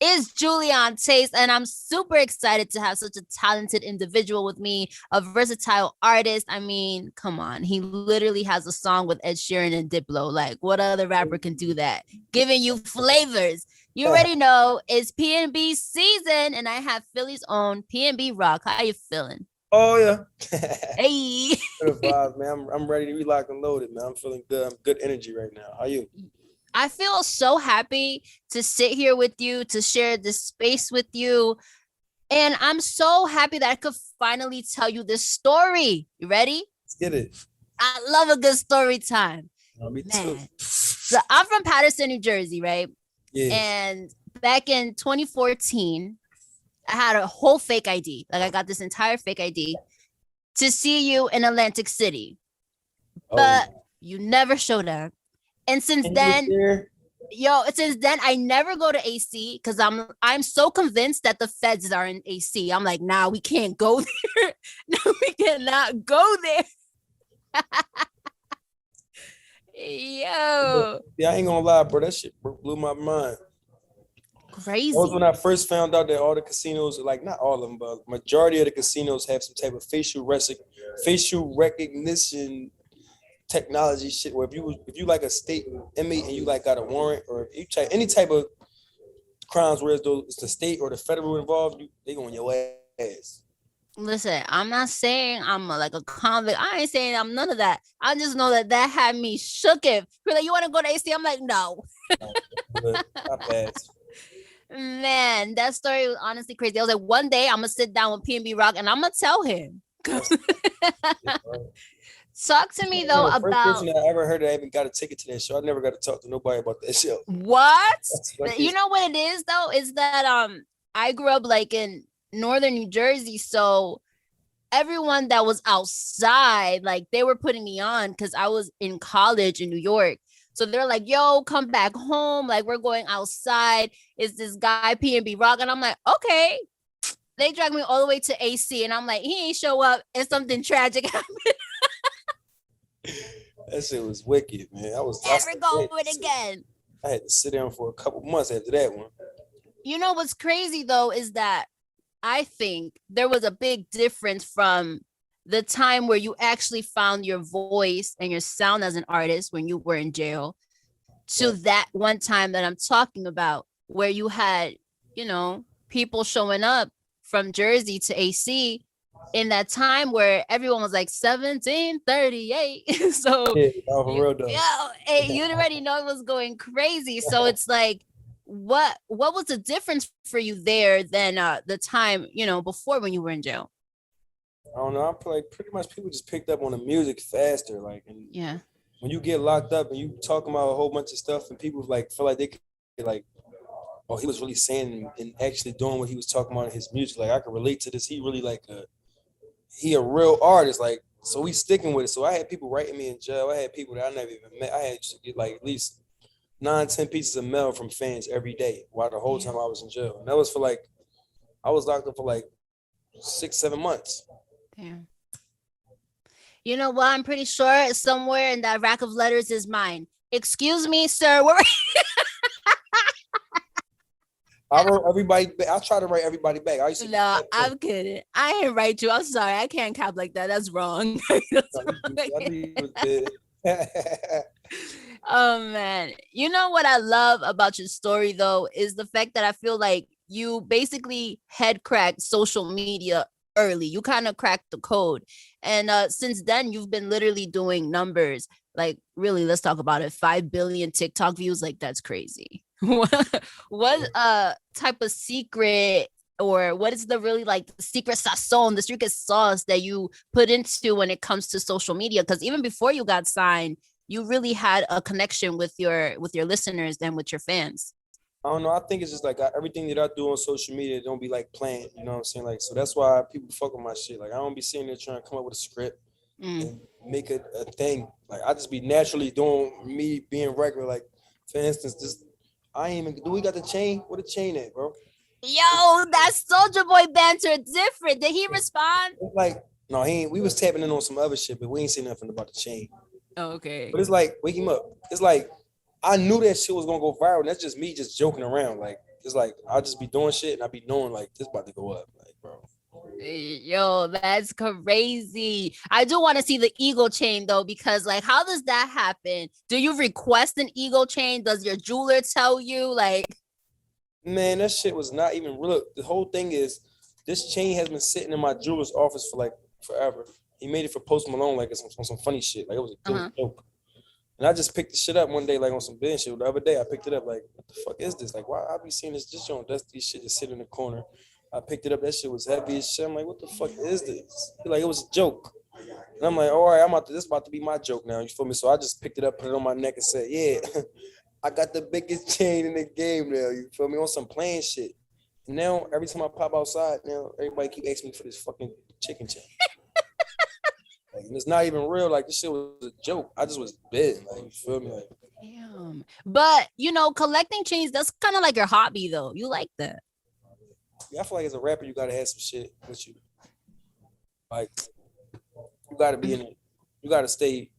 is Julian Taste, and I'm super excited to have such a talented individual with me, a versatile artist. I mean, come on, he literally has a song with Ed Sheeran and Diplo. Like, what other rapper can do that? Giving you flavors. You already know it's PnB season, and I have Philly's own PnB Rock. How you feeling? Oh yeah. Hey. Good vibes, man. I'm ready to be locked and loaded, man. I'm feeling good. I'm good energy right now. How you? I feel so happy to sit here with you, to share this space with you. And I'm so happy that I could finally tell you this story. You ready? Let's get it. I love a good story time. Me too. Man. So I'm from Paterson, New Jersey, right? Yeah. And back in 2014, I had a whole fake ID. Like I got this entire fake ID to see you in Atlantic City. But you never showed up. And since then, I never go to AC because I'm so convinced that the feds are in AC. I'm like, nah, we can't go there. No, we cannot go there. Yo. Yeah, I ain't gonna lie, bro. That shit blew my mind. Crazy. That was when I first found out that all the casinos, like not all of them, but majority of the casinos have some type of facial recognition technology shit. Where if you like a state inmate and you like got a warrant, or if you type any type of crimes where it's the state or the federal involved, they go on your ass. Listen, I'm not saying I'm like a convict. I ain't saying I'm none of that. I just know that had me shook. If you're like, you want to go to AC? I'm like, no. Not bad. Man, that story was honestly crazy. I was like, one day I'm gonna sit down with PnB Rock and I'm gonna tell him. Talk to me though about. First person I ever heard that I even got a ticket to that show. I never got to talk to nobody about that show. What? You know what it is though? Is that I grew up like in northern New Jersey, so everyone that was outside, like they were putting me on because I was in college in New York. So they're like, yo, come back home. Like, we're going outside. It's this guy, PnB Rock. And I'm like, okay. They dragged me all the way to AC. And I'm like, he ain't show up. And something tragic happened. That shit was wicked, man. Never going again. I had to sit down for a couple months after that one. You know what's crazy, though, is that I think there was a big difference from the time where you actually found your voice and your sound as an artist when you were in jail to that one time that I'm talking about where you had, people showing up from Jersey to AC in that time where everyone was like 1738. So you already know it was going crazy. So it's like, what was the difference for you there than the time, before when you were in jail? I don't know. I feel like pretty much people just picked up on the music faster. Like, and yeah, when you get locked up and you talking about a whole bunch of stuff, and people like feel like they could like, oh, he was really saying and actually doing what he was talking about in his music. Like, I could relate to this. He really he a real artist. Like, so we sticking with it. So I had people writing me in jail. I had people that I never even met. I had to get like at least 9-10 pieces of mail from fans every day while the whole time I was in jail. And that was for like, I was locked up for like 6-7 months. Damn. You know what? I'm pretty sure somewhere in that rack of letters is mine. Excuse me, sir. I wrote everybody back. I try to write everybody back. No, I'm kidding. I ain't write you. I'm sorry. I can't cap like that. That's wrong. Oh, man. You know what I love about your story, though, is the fact that I feel like you basically head cracked social media early. You kind of cracked the code. And since then, you've been literally doing numbers. Like, really, let's talk about it. 5 billion TikTok views. Like, that's crazy. What type of secret, or what is the really like the secret sazon, the secret sauce that you put into when it comes to social media? Because even before you got signed, you really had a connection with your listeners and with your fans. I don't know. I think it's just like everything that I do on social media don't be like planned. You know what I'm saying? Like, so that's why people fuck with my shit. Like, I don't be sitting there trying to come up with a script and make it a thing. Like, I just be naturally doing me being regular. Like, for instance, this. I ain't even. Do we got the chain? Where the chain at, bro? Yo, that Soulja Boy banter different. Did he respond? It's like, no, he ain't. We was tapping in on some other shit, but we ain't seen nothing about the chain. Oh, okay. But it's like, wake him up. It's like, I knew that shit was gonna go viral. And that's just me just joking around. Like, it's like I'll just be doing shit and I be knowing like this about to go up. Like, bro. Yo, that's crazy. I do want to see the eagle chain though, because like, how does that happen? Do you request an eagle chain? Does your jeweler tell you? Like, Man, that shit was not even real. The whole thing is this chain has been sitting in my jeweler's office for like forever. He made it for Post Malone, like it's on some funny shit. Like it was a joke. And I just picked the shit up one day, like on some bench shit. The other day I picked it up, like, what the fuck is this? Like, why I be seeing this joint dusty shit just sitting in the corner. I picked it up, that shit was heavy as shit. I'm like, what the fuck is this? Like, it was a joke. And I'm like, all right, this about to be my joke now. You feel me? So I just picked it up, put it on my neck and said, yeah, I got the biggest chain in the game now. You feel me? On some playing shit. And now every time I pop outside, now everybody keep asking me for this fucking chicken chain. Like, and it's not even real. Like, this shit was a joke. I just was big. Like, you feel me? Like, damn. But you know, collecting chains, that's kind of like your hobby though. You like that. yeah, I feel like as a rapper, you gotta have some shit with you. Like, you gotta be in it. You gotta stay.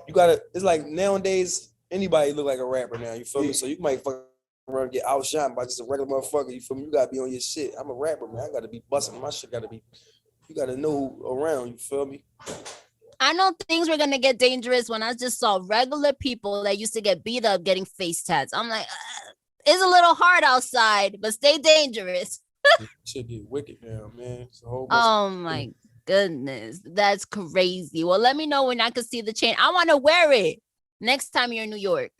You gotta. It's like nowadays, anybody look like a rapper now. You feel me? So you might fucking around and get outshined by just a regular motherfucker. You feel me? You gotta be on your shit. I'm a rapper, man. I gotta be busting. My shit gotta be. You gotta know who around. You feel me? I know things were gonna get dangerous when I just saw regular people that used to get beat up getting face tats. I'm like, it's a little hard outside, but stay dangerous. Shit get wicked now, man. It's a whole Oh my goodness, that's crazy. Well, let me know when I can see the chain. I want to wear it next time you're in New York.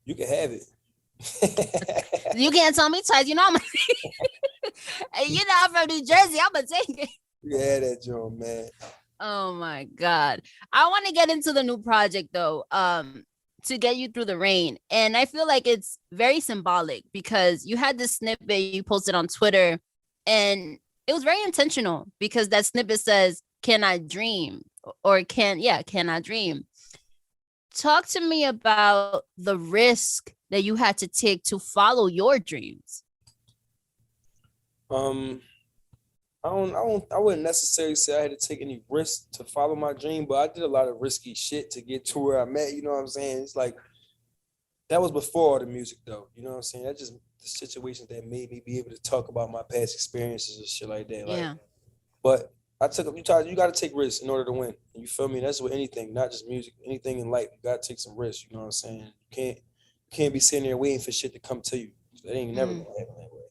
You can have it. You can't tell me twice. You know, I'm from New Jersey. I'm gonna take it. You can have that joint, man. Oh my God. I want to get into the new project though. To get you through the rain. And I feel like it's very symbolic because you had this snippet you posted on Twitter and it was very intentional because that snippet says, can I dream? Or can I dream? Talk to me about the risk that you had to take to follow your dreams. I wouldn't necessarily say I had to take any risks to follow my dream, but I did a lot of risky shit to get to where I'm at. You know what I'm saying? It's like that was before all the music, though. You know what I'm saying? That's just the situations that made me be able to talk about my past experiences and shit like that. Like, Yeah. but I took you got to take risks in order to win. You feel me? That's with anything, not just music. Anything in life, you got to take some risks. You know what I'm saying? You can't be sitting there waiting for shit to come to you. That ain't never gonna happen that way.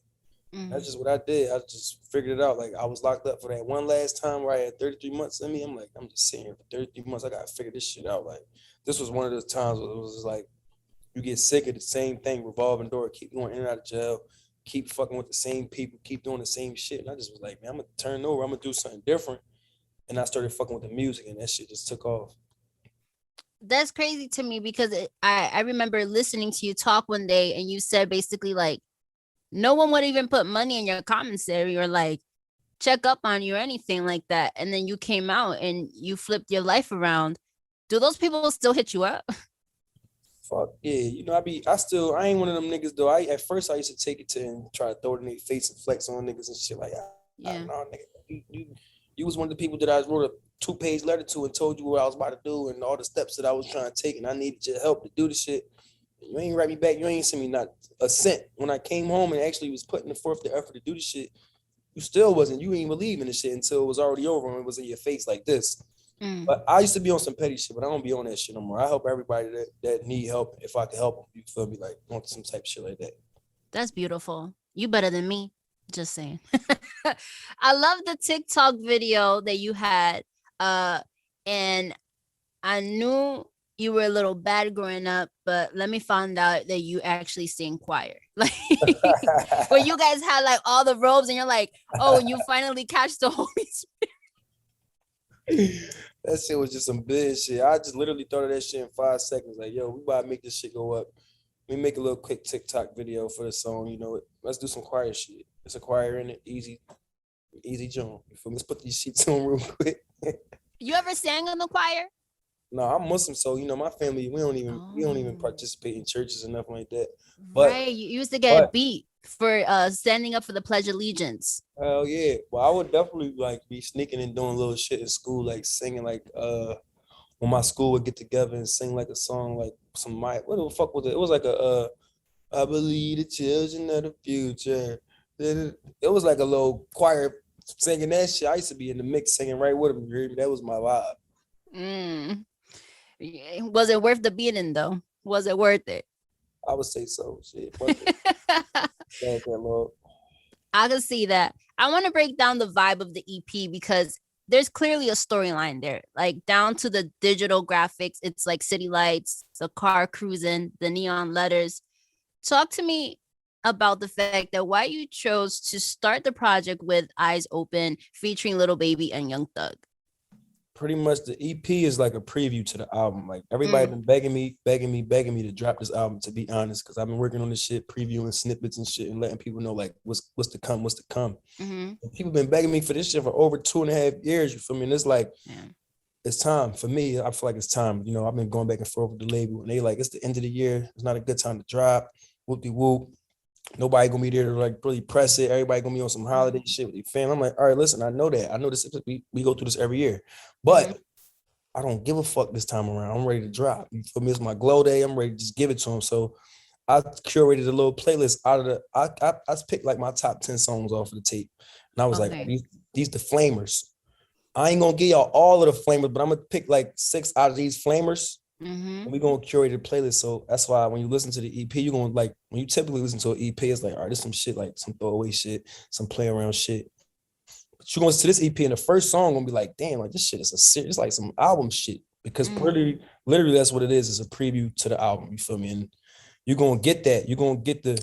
That's just what I did. I just figured it out. Like, I was locked up for that one last time where I had 33 months in me. I'm like, I'm just sitting here for 33 months. I gotta figure this shit out. Like, this was one of those times where it was just like, you get sick of the same thing, revolving door, keep going in and out of jail, keep fucking with the same people, keep doing the same shit. And I just was like, man, I'm gonna turn over. I'm gonna do something different. And I started fucking with the music, and that shit just took off. That's crazy to me because I remember listening to you talk one day and you said basically like, no one would even put money in your commissary or like check up on you or anything like that. And then you came out and you flipped your life around. Do those people still hit you up? Fuck yeah, you know, I ain't one of them niggas though. At first I used to take it to and try to throw it in their face and flex on niggas and shit like, nah, nigga, you was one of the people that I wrote a 2-page letter to and told you what I was about to do and all the steps that I was trying to take, and I needed your help to do the shit. You ain't write me back. You ain't send me not a cent. When I came home and actually was putting forth the effort to do the shit, you ain't even believe in the shit until it was already over and it was in your face like this. But I used to be on some petty shit, but I don't be on that shit no more. I help everybody that need help if I can help them. You feel me? Like, on some type of shit like that. That's beautiful. You better than me. Just saying. I love the TikTok video that you had. And I knew you were a little bad growing up, but let me find out that you actually sing choir. Like, where you guys had like all the robes and you're like, oh, you finally catch the Holy Spirit. That shit was just some bullshit. I just literally thought of that shit in 5 seconds. Like, yo, we about to make this shit go up. Let me make a little quick TikTok video for the song. You know, let's do some choir shit. There's a choir in it. Easy jump. Let's put these sheets on real quick. You ever sang in the choir? No, I'm Muslim, so you know my family. We don't even participate in churches or nothing like that. But right, you used to get beat for standing up for the Pledge of Allegiance. Hell yeah! Well, I would definitely like be sneaking and doing little shit in school, like singing like when my school would get together and sing like a song like what the fuck was it? It was like a I believe the children of the future. It was like a little choir singing that shit. I used to be in the mix singing right with them. You hear me? That was my vibe. Mm. Was it worth the beating though? Was it worth it? I would say so. Shit, fuck it. Thank that Lord. I can see that. I want to break down the vibe of the EP because there's clearly a storyline there, like down to the digital graphics. It's like city lights, the car cruising, the neon letters. Talk to me about the fact that why you chose to start the project with Eyes Open featuring Little Baby and Young Thug. Pretty much the EP is like a preview to the album. Like everybody Mm, been begging me to drop this album, to be honest, because I've been working on this shit, previewing snippets and shit and letting people know like what's to come, what's to come. mm-hmm. And people been begging me for this shit for over 2.5 years. You feel me? And it's like Yeah. it's time for me. I feel like it's time. You know, I've been going back and forth with the label, and they like it's the end of the year. It's not a good time to drop. Whoop de whoop. Nobody gonna be there to like really press it. Everybody gonna be on some holiday shit with their family. I'm like, all right, listen, I know that. I know this. We go through this every year, Mm-hmm. but I don't give a fuck this time around. I'm ready to drop. You feel me? It's my glow day. I'm ready to just give it to them. So I curated a little playlist out of the. I picked like my top 10 songs off of the tape, and I was like, Okay. these the flamers. I ain't gonna give y'all all of the flamers, but I'm gonna pick like 6 out of these flamers, Mm-hmm. and we're gonna curate a playlist. So that's why when you listen to the EP, you're gonna like when you typically listen to an EP, it's like, all right, there's some shit, like some throwaway shit, some play around shit. But you're going to this EP and the first song gonna be like, damn, like this shit is a serious, like some album shit. Because Mm-hmm. pretty literally that's what it is. It's a preview to the album. You feel me? And you're gonna get that. You're gonna get the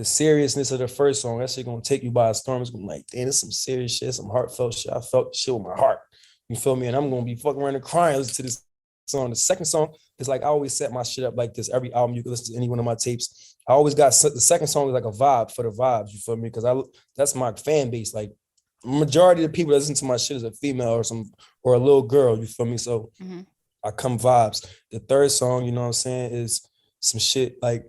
seriousness of the first song. That shit gonna take you by a storm. It's gonna be like, damn, this some serious shit, some heartfelt shit. I felt shit with my heart. You feel me? And I'm gonna be fucking around and crying listening to this song. The second song is like I always set my shit up like this. Every album you can listen to any one of my tapes. I always got the second song is like a vibe for the vibes. You feel me? Because that's my fan base. Like majority of the people that listen to my shit is a female or a little girl. You feel me? So Mm-hmm. I come vibes. The third song, you know what I'm saying, is some shit like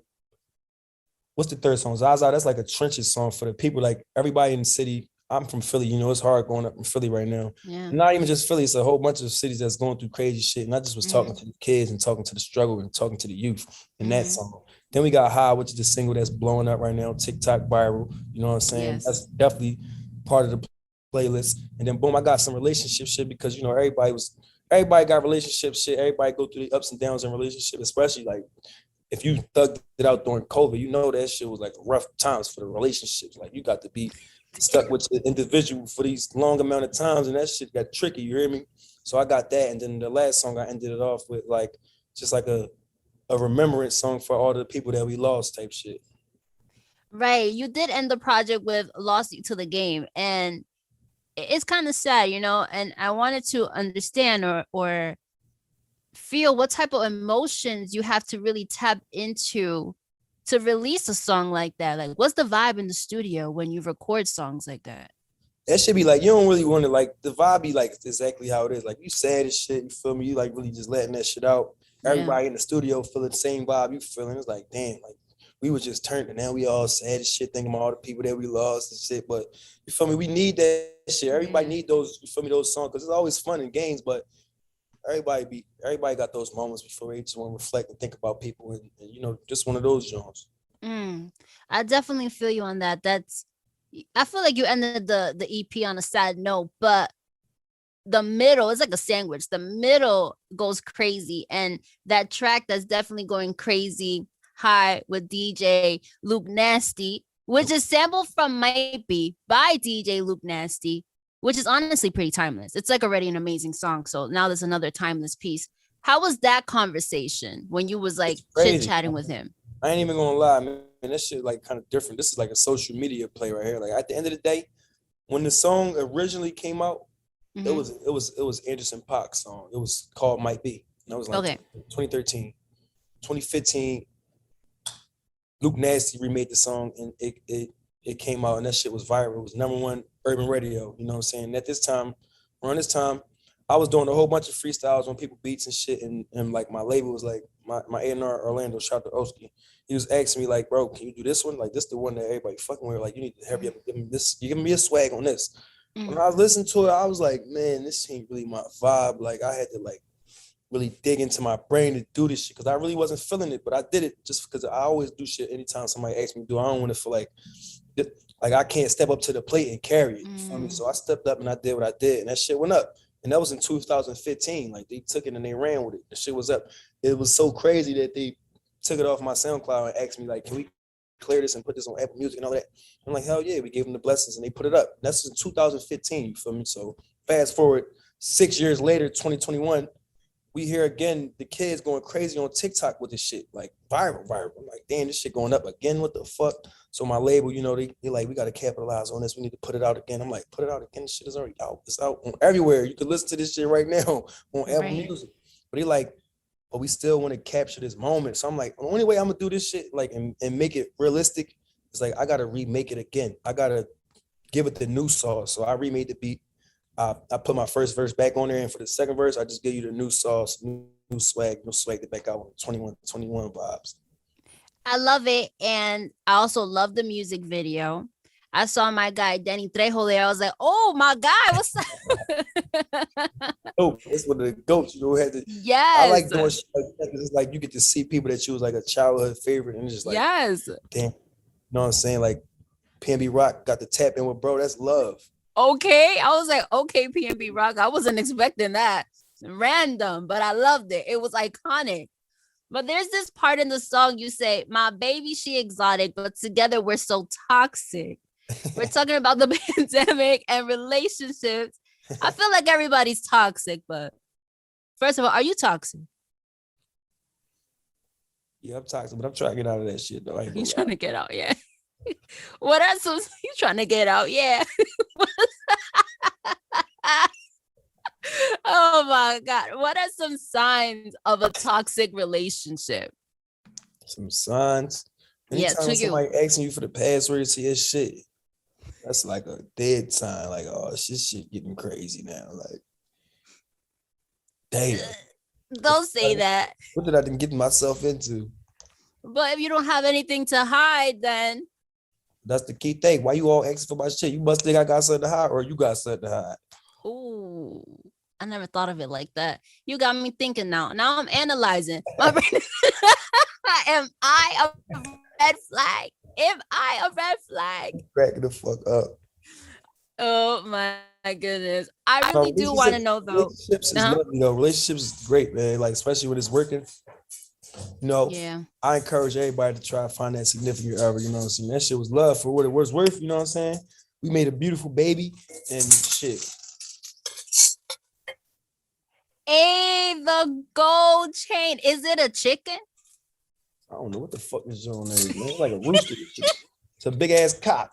what's the third song? Zaza, that's like a trenches song for the people, like everybody in the city. I'm from Philly, you know, it's hard going up in Philly right now. Yeah. Not even just Philly, it's a whole bunch of cities that's going through crazy shit. And I just was talking Mm-hmm. to the kids and talking to the struggle and talking to the youth in that Mm-hmm. song. Then we got High, which is the single that's blowing up right now, TikTok viral. You know what I'm saying? Yes. That's definitely part of the playlist. And then boom, I got some relationship shit because you know everybody got relationship shit. Everybody go through the ups and downs in relationship, especially like if you thugged it out during COVID, you know that shit was like rough times for the relationships. Like you got to be stuck with the individual for these long amount of times, and that shit got tricky. You hear me? So I got that, and then the last song I ended it off with like just like a remembrance song for all the people that we lost, type shit. Right. You did end the project with Lost You to the Game. And it's kind of sad, you know, and I wanted to understand or feel what type of emotions you have to really tap into to release a song like that. Like, what's the vibe in the studio when you record songs like that? That should be like you don't really want to like the vibe be like exactly how it is. Like you sad as shit, you feel me? You like really just letting that shit out. Yeah. Everybody in the studio feeling the same vibe you feeling. It's like damn, like we was just turned and now we all sad as shit thinking about all the people that we lost and shit. But you feel me? We need that shit. Everybody Yeah. need those. You feel me? Those songs because it's always fun in games, but everybody got those moments before they just want to reflect and think about people and you know just one of those genres. Mm. I definitely feel you on that. I feel like you ended the EP on a sad note, but the middle is like a sandwich. The middle goes crazy, and that track that's definitely going crazy high with DJ Luke Nasty, which is sampled from Might Be by DJ Luke Nasty, which is honestly pretty timeless. It's like already an amazing song. So now there's another timeless piece. How was that conversation when you was like It's chit crazy. chatting with him? I ain't even gonna lie, man. That shit like kind of different. This is like a social media play right here. Like at the end of the day, when the song originally came out, it Mm-hmm. was it was it was Anderson .Paak's song. It was called Might Be. And that was like Okay. 2013. 2015, Luke Nasty remade the song and it came out and that shit was viral. It was #1 urban radio. You know what I'm saying? At this time, around this time, I was doing a whole bunch of freestyles on people beats and shit. And like my label was like my A&R Orlando, shout out to Oski. He was asking me like, bro, can you do this one? Like this the one that everybody fucking with. Like you need to hurry up and give me this. You give me a swag on this. When Mm-hmm. I listened to it, I was like, man, this ain't really my vibe. Like I had to like really dig into my brain to do this shit because I really wasn't feeling it, but I did it just because I always do shit anytime somebody asks me to do. I don't want to feel like I can't step up to the plate and carry it. You feel me? So I stepped up and I did what I did, and that shit went up. And that was in 2015. Like they took it and they ran with it. The shit was up. It was so crazy that they took it off my SoundCloud and asked me like, can we clear this and put this on Apple Music and all that? I'm like, hell yeah, we gave them the blessings and they put it up. That's in 2015, you feel me? So fast forward 6 years later, 2021, we hear again the kids going crazy on TikTok with this shit, like viral. I'm like, damn, this shit going up again. What the fuck? So my label, you know, they like, we got to capitalize on this. We need to put it out again. I'm like, put it out again. This shit is already out. It's out on everywhere. You can listen to this shit right now on Apple Music. But they like, but we still want to capture this moment. So I'm like, the only way I'm gonna do this shit, like, and make it realistic is like, I gotta remake it again. I gotta give it the new sauce. So I remade the beat. I put my first verse back on there, and for the second verse, I just give you the new sauce, new swag to back out with 21 vibes. I love it, and I also love the music video. I saw my guy Danny Trejo there. I was like, "Oh my guy, what's up?" Oh, it's one of the goats. You know, had to. Yes. I like doing shit like that because it's like you get to see people that you was like a childhood favorite, and it's just like, yes, damn, you know what I'm saying? Like PnB Rock got to tap in with bro. That's love. Okay, I was like, okay, PnB Rock. I wasn't expecting that. Random, but I loved it. It was iconic. But there's this part in the song you say, "My baby, she exotic, but together we're so toxic." We're talking about the pandemic and relationships. I feel like everybody's toxic, but first of all, are you toxic? Yeah, I'm toxic, but I'm trying to get out of that shit though. You trying to get out, yeah. What else was you trying to get out? Yeah. Oh my God. What are some signs of a toxic relationship? Some signs. Anytime somebody asking you for the password to your shit, that's like a dead sign. Like, oh, shit getting crazy now. Like, damn. Don't say that. What did I get myself into? But if you don't have anything to hide, then that's the key thing. Why you all asking for my shit? You must think I got something to hide, or you got something to hide. Ooh, I never thought of it like that. You got me thinking now. Now I'm analyzing. My brain. Am I a red flag? Am I a red flag? Cracking the fuck up. Oh my goodness. I really do want to know though. Relationships is lovely though. Relationships is great, man. Like, especially when it's working. You know, yeah. I encourage everybody to try to find that significant other, you know what I'm saying? That shit was love for what it was worth, you know what I'm saying? We made a beautiful baby and shit. Hey, the gold chain. Is it a chicken? I don't know what the fuck is on there, man. It's like a rooster. It's a big ass cock.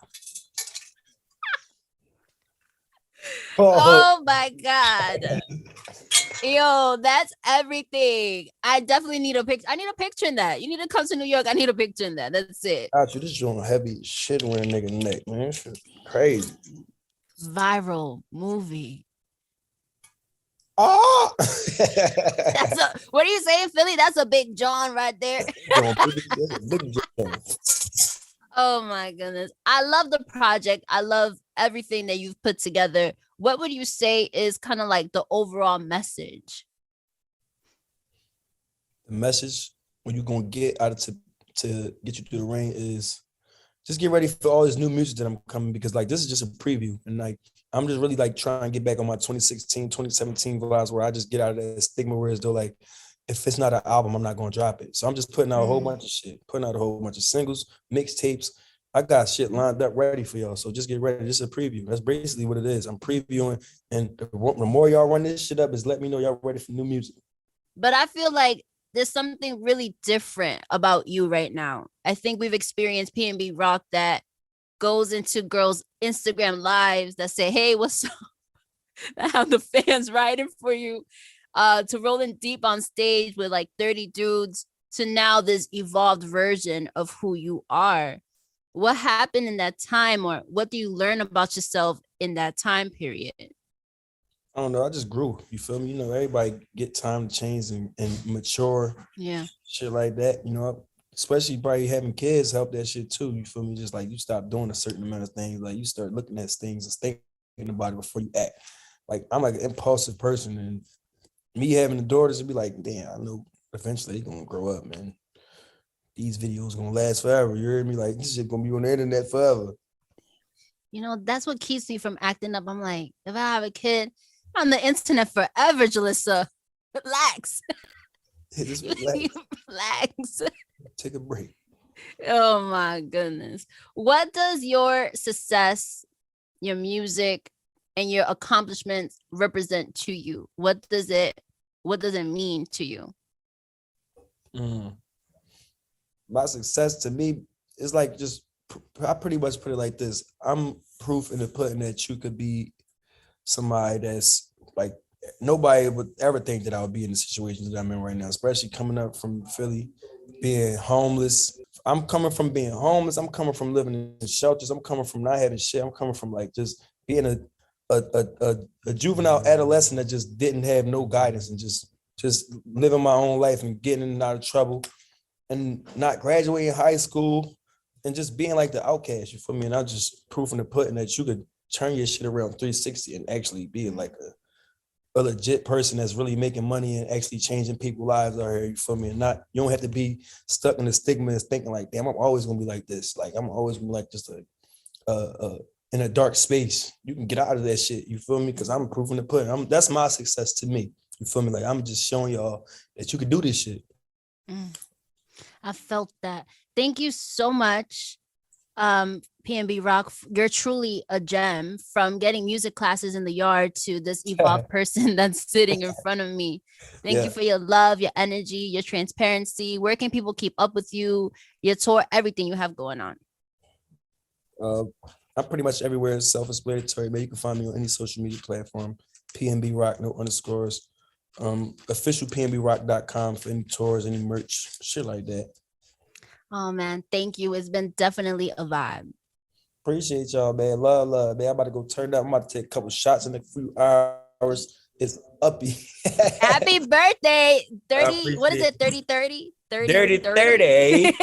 Oh my God. Yo, that's everything. I definitely need a picture. I need a picture in that. You need to come to New York. I need a picture in that. That's it. Actually, this joint heavy shit on a nigga neck, man. This shit crazy. Viral movie. Oh, what are you saying, Philly? That's a big John right there. big John. Oh my goodness. I love the project. I love everything that you've put together. What would you say is kind of like the overall message? The message when you're gonna get out of to get you through the rain is just get ready for all this new music that I'm coming, because like this is just a preview, and like I'm just really like trying to get back on my 2016, 2017 vibes where I just get out of that stigma where it's though like if it's not an album, I'm not gonna drop it. So I'm just putting out a whole bunch of shit, putting out a whole bunch of singles, mixtapes. I got shit lined up ready for y'all. So just get ready. This is a preview. That's basically what it is. I'm previewing, and the more y'all run this shit up is let me know y'all ready for new music. But I feel like there's something really different about you right now. I think we've experienced PnB Rock that goes into girls' Instagram lives that say, hey, what's up? That have the fans riding for you, to rolling deep on stage with like 30 dudes, to now this evolved version of who you are. What happened in that time, or what do you learn about yourself in that time period? I don't know. I just grew. You feel me? You know, everybody get time to change and mature. Yeah. Shit like that. You know, especially probably having kids help that shit too. You feel me? Just like you stop doing a certain amount of things. Like you start looking at things and thinking about it before you act. Like I'm like an impulsive person, and me having the daughters, it'd be like, damn, I know eventually they're gonna grow up, man. These videos gonna last forever. You heard me? Like, this shit gonna be on the internet forever. You know, that's what keeps me from acting up. I'm like, if I have a kid on the internet forever, Yulissa, relax. Just relax. Relax. Take a break. Oh my goodness. What does your success, your music, and your accomplishments represent to you? What does it mean to you? My success to me is like just, I pretty much put it like this. I'm proof in the pudding that you could be somebody that's like, nobody would ever think that I would be in the situations that I'm in right now, especially coming up from Philly, being homeless. I'm coming from being homeless. I'm coming from living in shelters. I'm coming from not having shit. I'm coming from like just being a juvenile adolescent that just didn't have no guidance and just living my own life and getting in and out of trouble and not graduating high school and just being like the outcast, you feel me? And I'm just proving the pudding that you could turn your shit around 360 and actually be like a legit person that's really making money and actually changing people's lives out here, you feel me? And not, you don't have to be stuck in the stigma and thinking like, damn, I'm always gonna be like this. Like, I'm always gonna be like just in a dark space. You can get out of that shit, you feel me? Because I'm proving the pudding. That's my success to me, you feel me? Like, I'm just showing y'all that you can do this shit. I felt that. Thank you so much, PnB Rock. You're truly a gem, from getting music classes in the yard to this evolved person that's sitting in front of me. Thank you for your love, your energy, your transparency. Where can people keep up with you, your tour, everything you have going on? I'm pretty much everywhere self-explanatory, but you can find me on any social media platform. PnB Rock, no underscores. Official PnBRock.com for any tours, any merch, shit like that. Oh man, thank you. It's been definitely a vibe. Appreciate y'all, man. Love, man. I'm about to go turn up. I'm about to take a couple shots in a few hours. It's uppy. Happy birthday. 30, what is it? 30, 30? 30, Dirty 30.